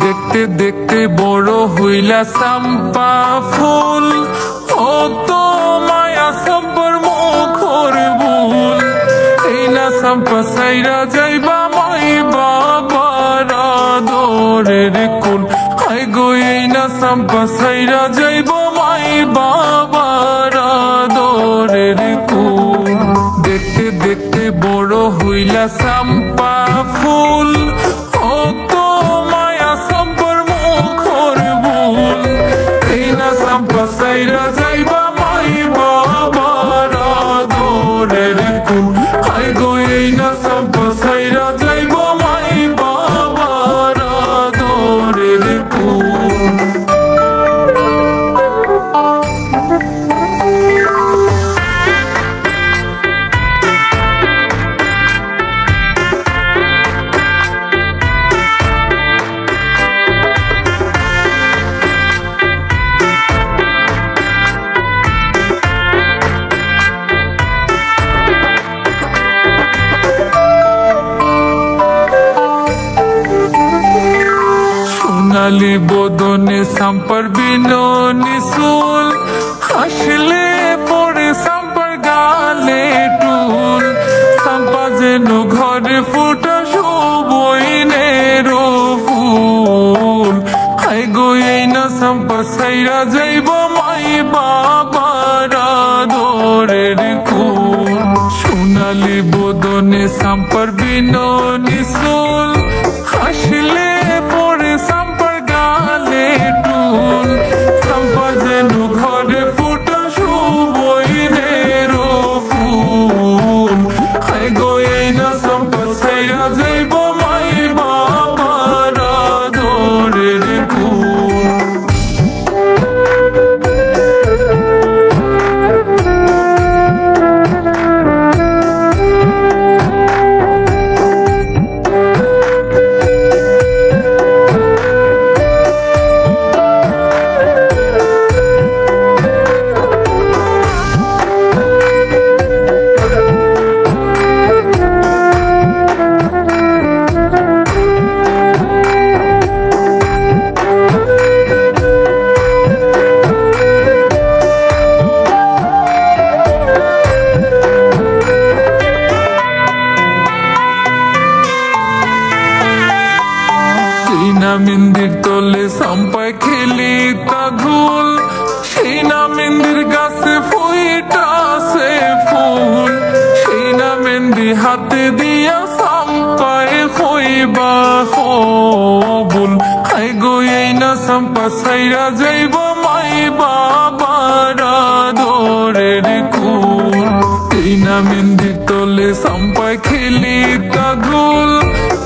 দেখতে দেখতে বড় হইলা চম্পা ফুল, ও তো মায়া সম্পর মুখর ভুল। এই না চম্পা সাইরা যাইবা মাই বাবার আদরের কুল। হাই গো এই না চম্পা সাইরা যাইব মাই বাবার আদরের কুল। দেখতে দেখতে বড় হইলা চম্পা ফুল, ও তো মায়া সম্পর মুখর ভুল। এই না চম্পা সাইরা যাইবা মাই বাবার আদরের কুল। হাই গো এই না চম্পা সাইরা যাইব মাই বাবার আদরের কুল। সোনালি বদনে চম্পার বিননি চুল, হাসলে পড়ে চম্পার গালে টুল। চম্পা যেন ঘরে ফুটা সবইনের ফুল। হাই গো এই না চম্পা সাইরা যাইব মাই বাবার আদরের কুল। সোনালি বদনে চম্পার বিননি চুল, হাসলে পড়ে চম্পার গালে টুল। চম্পা যেন ঘরে ফুটা সবইনের ফুল। হাই গো এই না চম্পা সাইরা যাইব মাই বাবার আদরের কুল। মেহেন্দির তলে চম্পায় খেলি তাগুল, সেই না মেহেন্দির গাছে ফুইটাছে ফুল। সেই না মেহেন্দি হাতে দিয়া চম্পায় হইবা কবুল। হাই গো এই না চম্পা সাইরা যাইব মাই বাবার আদরের কুল। এই না মেহেন্দির তলে চম্পায় খেলি তাগুল,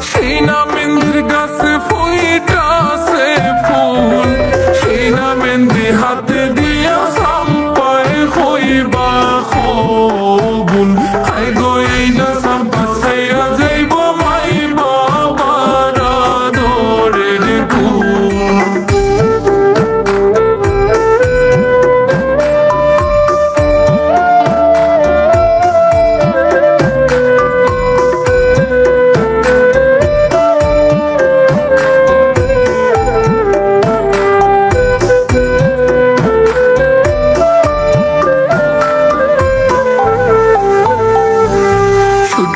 সেই না মেহেন্দির গাছে ফুইটাছে ফুল। সেই না মেহেন্দি হাতে দিয়া চম্পায় হইবা কবুল। হাই গো এই না চম্পা সাইরা যাইব মাই বাবার আদরের কুল।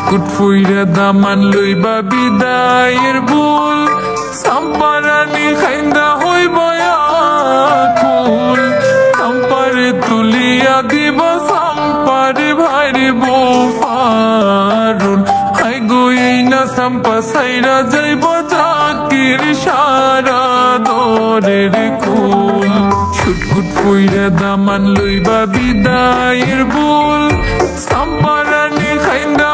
কুট ফুইরা দামান লইবা বিদায়ের ভুল। চম্পা রানী খাইন্দা হইবা আকুল। চম্পারে তুলিয়া দিব চম্পারে ভাইরে বোফারুল। হাই গো এই না চম্পা সাইরা যাইব চাকির সারা দরের কুল। ছুটকুট ফুইরা দামান লইবা বিদায়ের ভুল। চম্পা রানী খাইন্দা